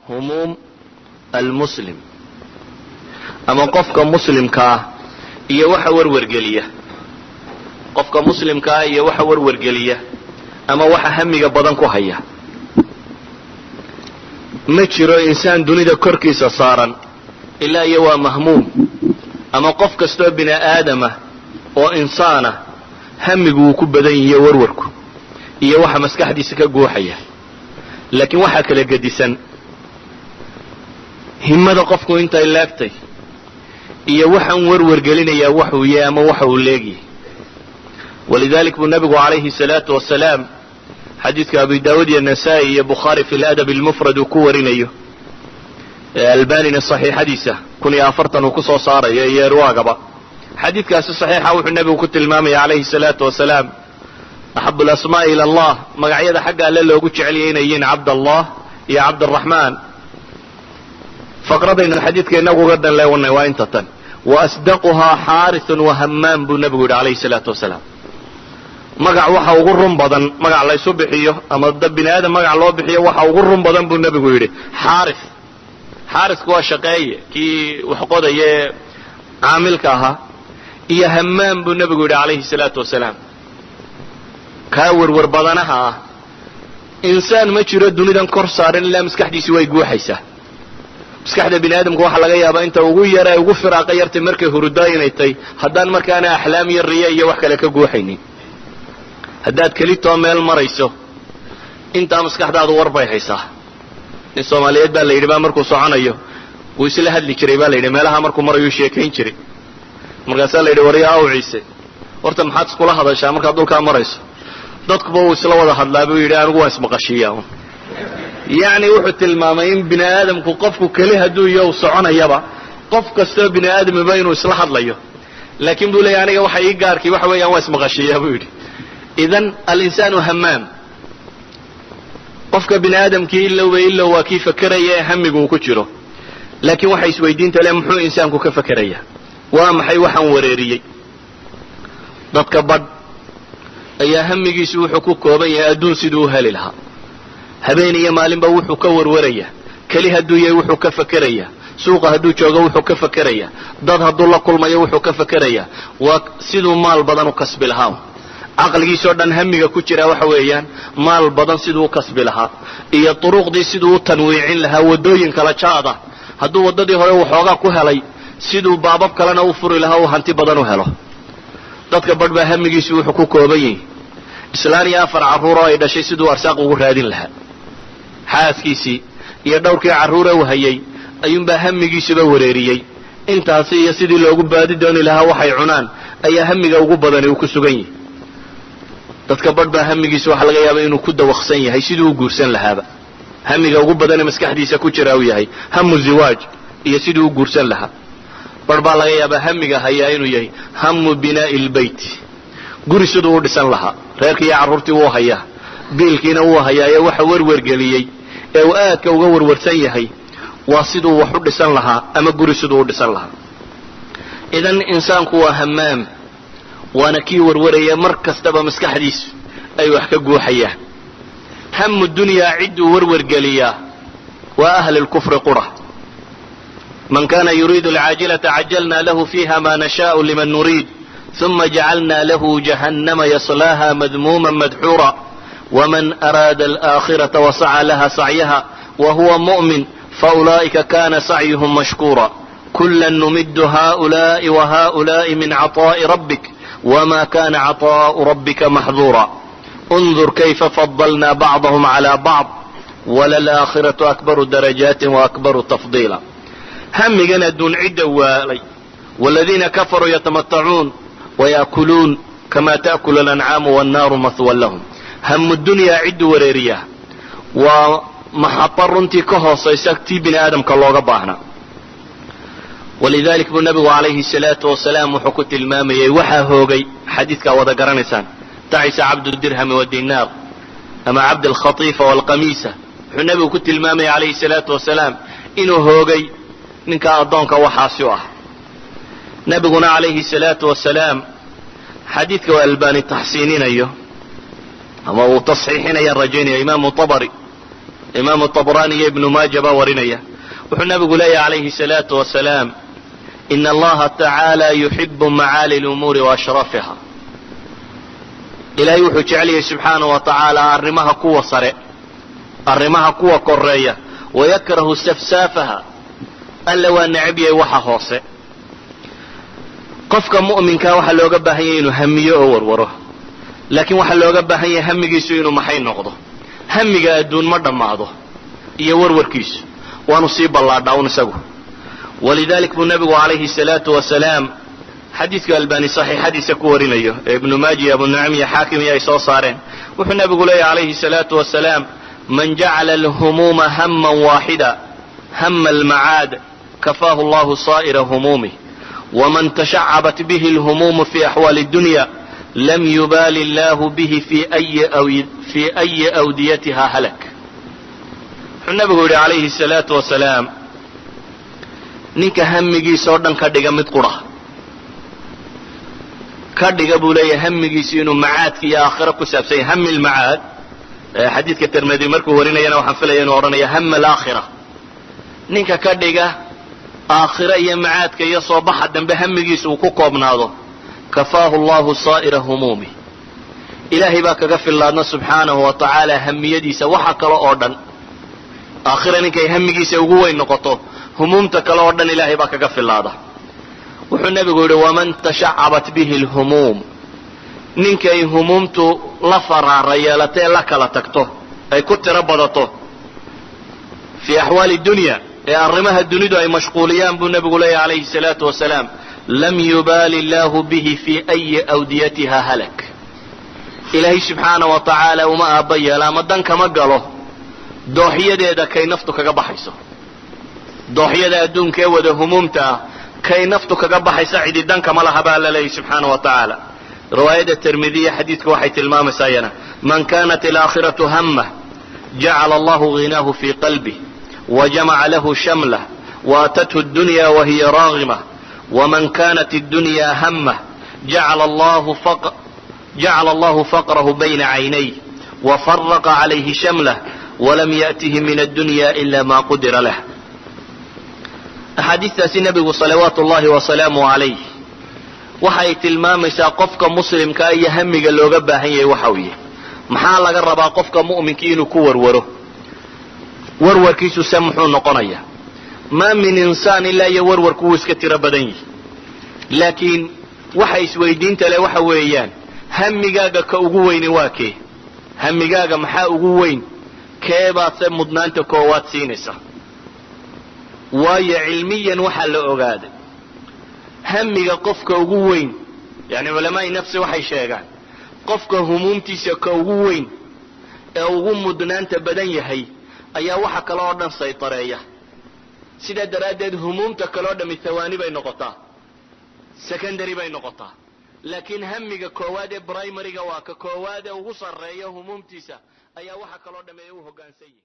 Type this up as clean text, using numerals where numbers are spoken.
humuum almuslim ama qofka muslimkaa iyo waxa warwargeliya qofka muslimkaa iyo waxa warwargeliya ama waxa hamiga badan ku haya ma jiro insaan dunida korkiisa saaran ilaa iyo waa mahmuum ama qof kastoo bini aadama oo insaana hamigu uu ku badan yahay warwarku iyo waxa maskaxdiisa ka guuxaya laakiin waxa kala gedisan himada qofku intay laagtay iyo waxaan warwargelinayaa waxuu yahay ama waxa uu leegyahay walidalik buu nabigu calayhi salaatu wasalaam xadiidka abi daawud iyo nasaa-i iyo bukhaari fi ladab almufrad uu ku warinayo albanina saxiixadiisa 1040 uu ku soo saarayo iyo erwaagaba xadiidkaasi saxiixa wuxuu nabigu ku tilmaamaya calayhi salaatu wasalaam axabu alasmaa'i ila allah magacyada xagga alle loogu jeceliyay inay yihiin cabdallah iyo cabdaraxmaan faqradayna xadiidka inagu uga dan leewanay waa inta tan wa asdaquhaa xaarisun wahammaan buu nabigu yidhi calayhi salaatu wasalaam magac waxa ugu run badan magac laysu bixiyo ama dad bini aadam magac loo bixiyo waxa ugu run badan buu nabigu yidhi xaarisku waa shaqeeye kii wax qodaye caamilka ahaa iyo hammaan buu nabigu yidhi calayhi salaatu wasalaam kaa warwar badanaha ah insaan ma jiro dunidan kor saaran ilaa maskaxdiisi way guuxaysaa maskaxda bini aadamka waxaa laga yaabaa inta ugu yara ugu firaaqa yartay markay hurudaa inay tay haddaan markaana axlaam iyo riya iyo wax kale ka guuxaynin haddaad kelitoo meel marayso intaa maskaxdaadu war bay haysaa nin soomaaliyeed baa la yidhi baa markuu soconayo wuu isla hadli jiray baa la yidhi meelaha markuu marayuu sheekayn jiray markaasaa la yidhi waryaa aw ciise horta maxaad iskula hadashaa markaad dhulkaa marayso dadkuba wuu isla wada hadlaa buu yidhi anigu waan ismaqashiiyaa yacni wuxuu tilmaamay in bini aadamku qofku keli hadduu iyo u soconayaba qof kastoo bini aadamiba inuu isla hadlayo laakiin buu leeyahy aniga waxa ii gaarkii waxa weeyaan waan ismaqashiiyaa buu yidhi idan alinsaanu hamaam qofka bini aadamkii ilowba ilow waa kii fakeraya ee hamigu uu ku jiro laakiin waxa isweydiinta le muxuu insaanku ka fakerayaa waa maxay waxaan wareeriyey dadka badh ayaa hamigiisu wuxuu ku kooban yahay adduun siduu u heli lahaa habeen iyo maalinba wuxuu ka warwarayaa keli hadduu yahay wuxuu ka fakerayaa suuqa hadduu joogo wuxuu ka fakerayaa dad hadduu la kulmayo wuxuu ka fakerayaa waa siduu maal badan u kasbi lahaa caqligiisoo dhan hamiga ku jira waxa weeyaan maal badan siduu u kasbi lahaa iyo duruqdii siduu u tanwiicin lahaa waddooyin kala jaada hadduu waddadii hore waxoogaa ku helay siduu baabab kalena u furi lahaa uu hanti badan u helo dadka badh baa hamigiisu wuxuu ku kooban yahay islaan iyo 4 carruuroo ay dhashay siduu arsaaq ugu raadin lahaa xaaskiisii iyo dhowrkii carruure u hayay ayuunbaa hamigiisuba wareeriyey intaasi iyo sidii loogu baadi dooni lahaa waxay cunaan ayaa hamiga ugu badani uu ku sugan yahay dadka badh baa hamigiisu waxa laga yaaba inuu ku dawaqsan yahay siduu u guursan lahaaba hamiga ugu badane maskaxdiisa ku jira uu yahay hamu ziwaaj iyo siduu u guursan lahaa badh baa laga yaabaa hamiga hayaa inuu yahay hamu binaa'i lbayt guri siduu u dhisan lahaa reerkii iyo carruurtii wuu hayaa biilkiina wuu hayaa ee waxa warwargeliyey ee uu aadka uga warwarsan yahay waa siduu wax u dhisan lahaa ama guri siduu u dhisan lahaa idan insaanku waa hamaam waana kii warwaraya mar kastaba maskaxdiisu ay wax ka guuxayaan hamu dunyaa cidduu warwargeliyaa waa ahli lkufri qura man kana yuriidu alcaajilata cajalna lahu fiiha ma nashaءu liman nuriid ثuma jacalna lahu jahannama yaslaaha madmuuma madxuura wman araada alآakhiraةa wasaca laha sacyaha wahuwa muؤmin faulaئika kana sacyuhm mashkuura kula numidu haؤulaaءi وhaؤulaaءi min caطaaءi rabbik wma kana caطaaءu rabbika maxduura اndur kayfa fadalna bacضahm عlى bacض walalآakhiraةu akbaru darajaati وakbaru tafضiila hamigan adduun cidda waalay wاladiina kafaruu yatamatacuun wayakuluun kama taأkul اlancaamu wالnaaru mahwan lahm hamu dunyaa cidduu wareeriyaa waa maxaba runtii ka hoosaysa tii bini aadamka looga baahnaa walidalik buu nabigu calayhi salaatu wasalaam wuxuu ku tilmaamayay waxaa hoogay xadiidkaa wada garanaysaan tacisa cabdudirhami wadinaar ama cabd alkhatiifa waalqamiisa wuxuu nabigu ku tilmaamayay calayhi salaatu wasalaam inuu hoogay ninkaa addoonka waxaasi u ah nabiguna calayhi salaatu wasalaam xadiidka waa albaani taxsiininayo ama uu tasxiixinaya rajaynaya imaamu tabari imaamu طabrani iyo ibnu maaja baa warinaya wuxuu nabigu leeyahy calayhi الsalaatu wasalaam in allaha tacaala yuxibu macaali اlumuuri waashrafiha ilaahay wuxuu jecel yahay subxaanaه wa tacaala arrimaha kuwa sare arrimaha kuwa koreeya wayakrahu safsaafaha alla waa necab yahay waxa hoose qofka mu'minkaa waxaa looga baahan yahay inuu hamiyo oo warwaro laakiin waxaa looga baahan yahay hamigiisu inuu maxay noqdo hamiga adduun ma dhammaado iyo warwarkiisu waanu sii ballaadhaa un isagu walidalik buu nabigu calayhi الsalaatu wasalaam xadiidka albani saxiixadiisa ku warinayo ee ibnu maaja iyo abu nucaym iyo xaakim iyo ay soo saareen wuxuu nabigu leeyahy calayhi الsalaatu wasalaam man jacala alhumuuma haman waaxida hama almacaad kafaahu allahu saa'ira humuumih waman tashacabat bihi alhumuumu fi axwaali اdunya lam yubaali allahu bihi fi ayi awdiyatiha halak wuxuu nabigu yidhi calayhi الsalaatu wasalaam ninka hamigiisa oo dhan ka dhiga mid qura ka dhiga buu leeyahay hamigiisu inuu macaadka iyo aakhiro ku saabsan yahay hami lmacaad xadiidka tirmidi markuu warinayana waxaan filaya inuu odhanaya hama alaakhira ninka ka dhiga aakhiro iyo macaadka iyo soo baxa dambe hamigiisa uu ku koobnaado kafaahu allahu saa'ira humuumi ilaahay baa kaga fillaadna subxaanahu wa tacaala hamiyadiisa waxa kale oo dhan aakhira ninkay hamigiisa ugu weyn noqoto humuumta kale oo dhan ilaahay baa kaga fillaada wuxuu nebigu yidhi waman tashacabat bihi alhumuum ninkay humuumtu la faraara yeelatee la kala tagto ay ku tiro badato fii axwaali dunya ee arrimaha dunidu ay mashquuliyaan buu nebigu leeyahy calayhi الsalaatu wasalaam lam yubaali allahu bihi fii ayi awdiyatiha halak ilaahay subxaana wa tacaala uma aabba yeela ama dan kama galo dooxyadeeda kay naftu kaga baxayso dooxyada adduunka ee wada humuumta ah kay naftu kaga baxaysa cidi dan kama laha baa alla leeyahy subxaana wa tacaala riwaayadda tirmidiya xadiidka waxay tilmaamaysaa iyana man kanat alaakhiratu hammah jacala allahu ghinaahu fii qalbih wajamaca lahu shamlah waatathu اdunya wahiya raagimah waman kanat اdunya hammah jacala allahu faqrahu bayna caynay wafaraqa calayhi shamlah walam ya'tihi min addunya ila ma qudira lah axaadiistaasi nebigu salawaatu ullahi wasalaamu calayh waxay tilmaamaysaa qofka muslimkaa iyo hamiga looga baahan yahay waxa uu yahay maxaa laga rabaa qofka mu'minkii inuu ku warwaro warwarkiisu se muxuu noqonayaa maa min insaan ilaa iyo warwarku wuu iska tiro badan yihi laakiin waxa isweydiinta leh waxa weeyaan hamigaaga ka ugu weyni waa kee hamigaaga maxaa ugu weyn keebaad se mudnaanta koowaad siinaysa waayo cilmiyan waxaa la ogaaday hamiga qofka ugu weyn yani culamaai nafsi waxay sheegaan qofka humuumtiisa ka ugu weyn ee ugu mudnaanta badan yahay ayaa waxa kale oo dhan saytareeya sidaa daraaddeed humuumta kaleo dhami hawaani bay noqotaa secondary bay noqotaa laakiin hamiga koowaad ee brimaryga waa ka koowaad ee ugu sarreeya humuumtiisa ayaa waxa kaloo dhamme u hoggaansan yihi